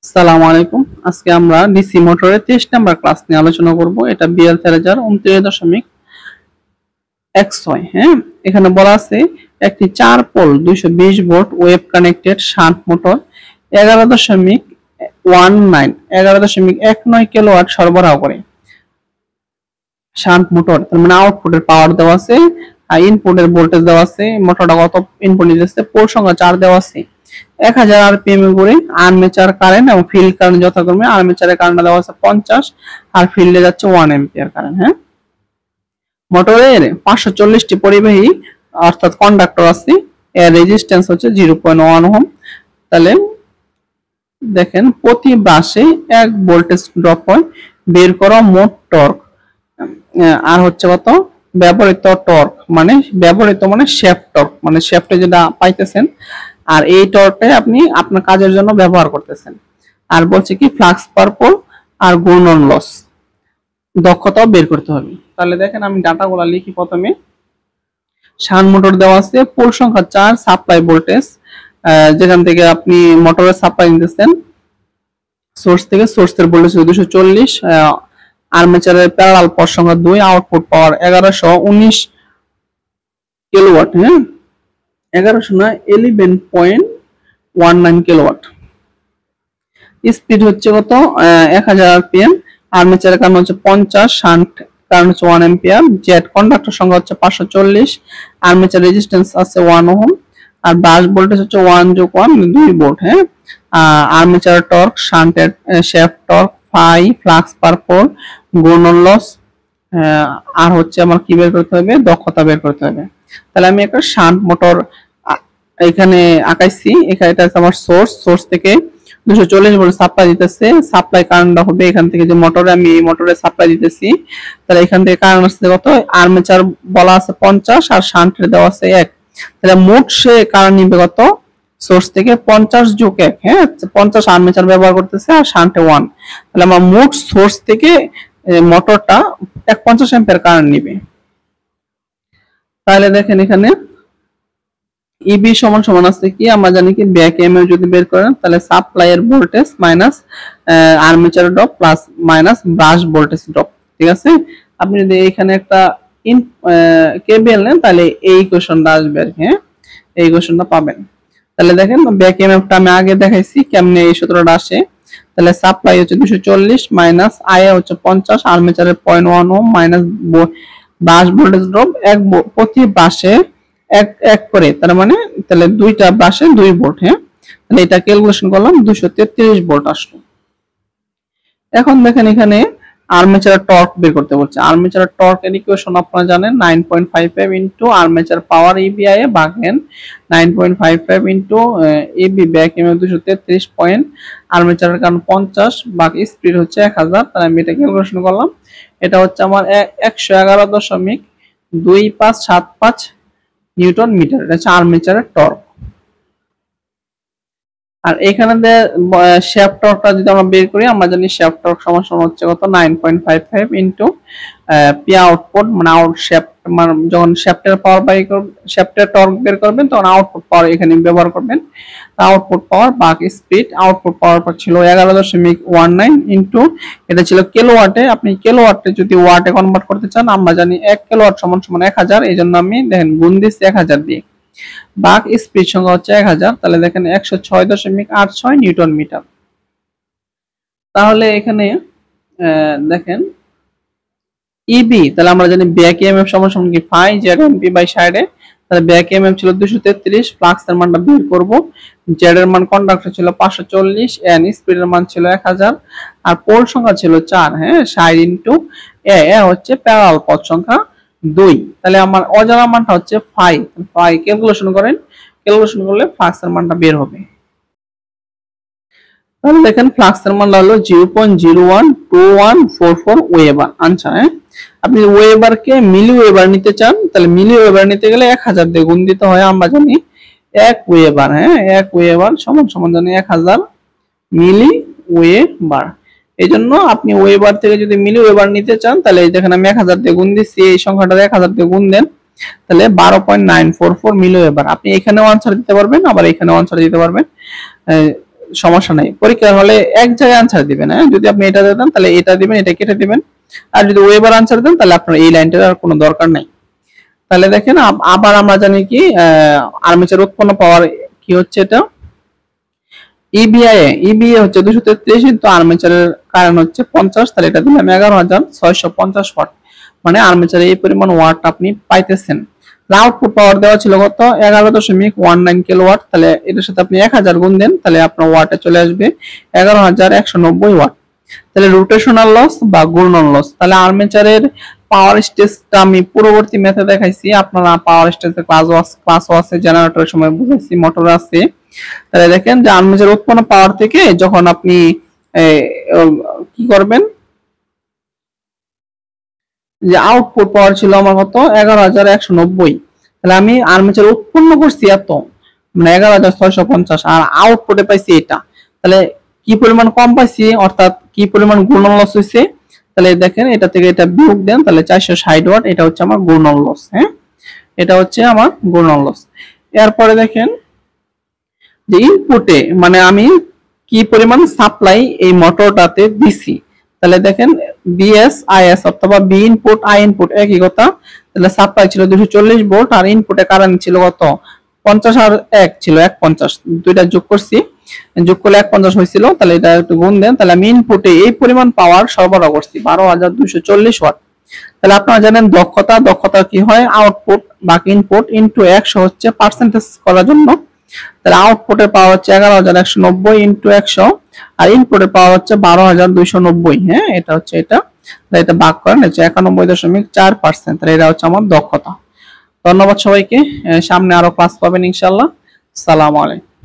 আসসালামু আলাইকুম। আজকে আমরা ডিসি মোটরের 23 নাম্বার ক্লাস নিয়ে আলোচনা করব। এটা বিএল 3029.16। হ্যাঁ, এখানে বলা আছে একটি 4 pole 220 volt wave connected shunt motor 11.19 kilowatt সরবরাহ করে। শান্ট মোটর তার মানে আউটপুটের পাওয়ার দেওয়া আছে আর ইনপুটের ভোল্টেজ দেওয়া আছে। মোটরটা কত ইনপুট নিতেছে, পোল সংখ্যা 4 দেওয়া আছে। 1000 আরপিএম এ করে আর্মেচার কারেন্ট এবং ফিল্ড কারেন্ট যথাক্রমে আর্মেচারের কারেন্ট দেওয়া আছে 50 আর ফিল্ডে যাচ্ছে 1 এম্পিয়ার কারেন্ট। হ্যাঁ, মোটরের 540 টি পরিবাহী অর্থাৎ কন্ডাক্টর আছে। এর রেজিস্ট্যান্স হচ্ছে 0.1 ওহম। তাহলে দেখেন প্রতি ব্রাশে 1 ভোল্টেজ ড্রপ হয়। বের করা মোট টর্ক আর হচ্ছে কত ব্যবহৃত টর্ক, মানে ব্যবহৃত মানে শ্যাফট টর্ক, মানে শ্যাফটে যেটা পাইতেছেন আর এই টর্কটাই আপনি আপনার কাজের জন্য ব্যবহার করতেছেন। আর বলছে কি ফ্লাক্স পার পোল আর গুণন লস দক্ষতাও বের করতে হবে। তাহলে দেখেন আমি ডাটাগুলো লিখি। প্রথমে শান্ট মোটর দেওয়া আছে, পোল সংখ্যা 4, সাপ্লাই ভোল্টেজ যেখান থেকে আপনি মোটরের সাপ্লাই নিতেছেন সোর্স থেকে, সোর্সের ভোল্টেজ 240, আর্মেচারের প্যারালাল পথ সংখ্যা 2, আউটপুট পাওয়ার 1119 কিলোওয়াট। হ্যাঁ, 1100 না 11.19 কিলোওয়াট। স্পিড হচ্ছে কত 1000 আরপিএম। আর্মেচারের কারেন্ট হচ্ছে 50, শান্ট কারেন্ট হচ্ছে 1 এম্পিয়ার। জেড কন্ডাক্টর সংখ্যা হচ্ছে 540, আর্মেচার রেজিস্ট্যান্স আছে 1 ওহম আর ব্রাশ ভোল্টেজ হচ্ছে 1+1 2 ভোল্ট। হ্যাঁ, আর্মেচার টর্ক, শান্টের shaft torque, phi, flux per pole, গুণন লস আর হচ্ছে আমার কি বের করতে হবে, দক্ষতা বের করতে হবে। তাহলে আমি একটা শান্ট মোটর এখানে আঁকাইছি। এখানে এটা আমার সোর্স থেকে 240 ভোল্ট সাপ্লাই দিতেছে। সাপ্লাই কারেন্ট হবে এখান থেকে যে মোটরে, আমি এই মোটরে সাপ্লাই দিতেছি। তাহলে এখান থেকে কারেন্ট আসছে কত, আর্মেচার বলা আছে 50 আর শান্টের দেওয়া আছে 1। তাহলে মোট সে কারেন্ট নিবে কত, সোর্স থেকে 50 যোগ 1। হ্যাঁ, 50 আর্মেচার ব্যবহার করতেছে আর শান্টে 1। তাহলে আমার মোট সোর্স থেকে মোটরটা 50 অ্যাম্পিয়ার কারেন্ট নিবে। তাহলে দেখেন এখানে ইবি সমান সমান আছে কি, আমরা জানি কি ব্যাক এমএ যদি বের করেন তাহলে সাপ্লাইয়ের voltage minus armature drop plus minus brush voltage drop. ঠিক আছে, আপনি যদি এখানে একটা কেবিএল নেন তাহলে এই ইকুয়েশনটা আসবে আর কি। হ্যাঁ, এই ইকুয়েশনটা পাবেন। তাহলে দেখেন ব্যাক এমএফটা আমি আগে দেখাইছি কেমনে এই সূত্রটা আসে। তাহলে সাপ্লাই হচ্ছে 240 মাইনাস আইএ হচ্ছে 50, আর্মেচারের 0.1 ohm minus brush voltage drop প্রতি ব্রাশে এক করে, তার মানে তাহলে দুইটা ব্রাশে 2 ভোল্ট। হ্যাঁ, তাহলে এটা ক্যালকুলেশন করলাম 233 ভোল্ট আসলো। এখন দেখেন এখানে আর্মেচার টর্ক বের করতে বলছে। আর্মেচার টর্ক এর ইকুয়েশন আপনারা জানেন 9.55 ইনটু আর্মেচার পাওয়ার ইবিআই এ ভাগেন 9.55 into EB back M 233 point, আর্মেচারের কারণ 50 ভাগ স্পিড হচ্ছে 1000। তাহলে আমি এটা ক্যালকুলেশন করলাম। এটা হচ্ছে আমার 111.2575 নিউটন মিটার। এটা হচ্ছে আর্মেচারের টর্ক। আর এখানে শ্যাফট টর্কটা যদি আমরা বের করি, আমরা জানি শ্যাফট টর্ক সমান হচ্ছে কত 9.55 ইনটু পি আউটপুট, মানে আউট শ্যাফট, মানে যখন শ্যাফটের পাওয়ার বাই শ্যাফটের টর্ক বের করবেন তখন আউটপুট পাওয়ার এখানে ব্যবহার করবেন। আউটপুট পাওয়ার ভাগ স্পিড, আউটপুট পাওয়ার ছিল 11.19 ইনটু এটা ছিল কিলোওয়াটে। আপনি কিলোওয়াটে যদি ওয়াটে কনভার্ট করতে চান, আমরা জানি 1 কিলোওয়াট সমান 1000। এই জন্য আমি দেখেন গুণ দিচ্ছি 1000 দিয়ে, বাক স্পিড সংখ্যা হচ্ছে 1000। তাহলে দেখেন 106.86 নিউটন মিটার। তাহলে এখানে দেখেন ইবি, তাহলে আমরা জানি ব্যাক ইএমএফ সমান সমান কি ফাই জেড এমপি বাই সাইডে। তাহলে ব্যাক ইএমএফ ছিল 233, ফ্লাক্স এর মানটা বের করব। জেড এর মান কন্ডাক্টর ছিল 540, এন স্পিড এর মান ছিল 1000 আর পোল সংখ্যা ছিল 4। হ্যাঁ, 60 ইনটু এ হচ্ছে প্যারালাল পথ সংখ্যা 2। তাহলে আমার অজানা মানটা হচ্ছে ফাই ক্যালকুলেশন করেন, ক্যালকুলেশন করলে ফ্লাক্স এর মানটা বের হবে। তাহলে দেখেন ফ্লাক্স এর মান হলো 0.012144 ওয়েবার আনসার। হ্যাঁ, আপনি ওয়েবার কে মিলি ওয়েবার নিতে চান, তাহলে মিলি ওয়েবার নিতে গেলে 1000 দিয়ে গুণ দিতে হয়। আমরা জানি 1 ওয়েবার, হ্যাঁ 1 ওয়েবার সমান জানি 1000 মিলি ওয়েবার। এইজন্য আপনি ওয়েবার থেকে যদি মিলি ওয়েবার নিতে চান তাহলে এই দেখেন আমি 1000 দিয়ে গুণ দিচ্ছি, এই সংখ্যাটা 1000 দিয়ে গুণ দেন তাহলে 12.944 মিলি ওয়েবার। আপনি এখানেও আনসার দিতে পারবেন, আবার এখানেও আনসার দিতে পারবেন। সমস্যা নাই, পরীক্ষার হলে এক জায়গায় আনসার দিবেন। হ্যাঁ, যদি আপনি এটা দেন তাহলে এটা দিবেন, এটা কেটে দিবেন। আর যদি ওয়েবার আনসার দেন তাহলে আপনার এই লাইনটার আর কোনো দরকার নাই। তাহলে দেখেন আবার আমরা জানি কি আর্মেচার উৎপন্ন পাওয়ার কি হচ্ছে, এটা ইবিআই হচ্ছে 233, কিন্তু আর্মেচারের কারেন্ট হচ্ছে 50, তাহলে এটা দিলাম 11,650 ওয়াট। মানে আর্মেচারে এই পরিমাণ ওয়াট আপনি পাইতেছেন। আউটপুট পাওয়ার দেওয়া ছিল কত, 11.19 কিলোওয়াট। তাহলে এটার সাথে আপনি 1000 গুণ দেন, তাহলে আপনার ওয়াটে চলে আসবে 11,190 ওয়াট। তাহলে রোটেশনাল লস বা ঘূর্ণন লস। তাহলে আর্মেচারের পাওয়ার স্টেজটা আমি পূর্ববর্তী ম্যাথে দেখাইছি, আপনারা পাওয়ার স্টেজে ক্লাসও আছে, জেনারেটরের সময় বুঝাইছি, মোটর আছে। তাহলে দেখেন যে আর্মেচার উৎপন্ন পাওয়ার থেকে যখন আপনি কি করবেন, যে আউটপুট পাওয়ার ছিল আমার কত 11,190, তাহলে আমি আর্মেচার উৎপন্ন করছি এত, মানে 11,650, আর আউটপুটে পাইছি এটা। তাহলে কি পরিমাণ কম পাইছি, অর্থাৎ কি পরিমাণ ঘূর্ণন লস হয়েছে। তাহলে দেখেন এটা থেকে এটা বিয়োগ দেন, তাহলে 460 ওয়াট, এটা হচ্ছে আমার ঘূর্ণন লস। হ্যাঁ, এটা হচ্ছে আমার ঘূর্ণন লস। এরপরে দেখেন যে ইনপুটে মানে আমি কি পরিমাণ সাপ্লাই এই মোটরটাতে দিছি। তাহলে দেখেন বিএস আইএস অথবা বি ইনপুট আই ইনপুট একই কথা। তাহলে সাপ্লাই ছিল 240 ভোল্ট আর ইনপুটে কারেন্ট ছিল কত 50 আর 1 ছিল 150, দুইটা যোগ করছি, যোগ করলে 150 হয়েছিল। তাহলে এটা একটু গুণ দেন, তাহলে আমি ইনপুটে এই পরিমাণ পাওয়ার সরবরাহ করছি 12,240 ওয়াট। তাহলে আপনারা জানেন দক্ষতা কি হয়, আউটপুট বা ইনপুট ইনটু 100 হচ্ছে পার্সেন্টেজ করার জন্য। তাহলে আউটপুটের পাওয়ার হচ্ছে 11,190 ইনটু 100, আর ইনপুটের পাওয়ার হচ্ছে 12,290। হ্যাঁ, এটা হচ্ছে এটা, এটা ভাগ করেন হচ্ছে 91.4%। তাহলে এটা হচ্ছে আমার দক্ষতা। ধন্যবাদ সবাইকে, সামনে আরো ক্লাস পাবেন ইনশাআল্লাহ। আসসালামু আলাইকুম।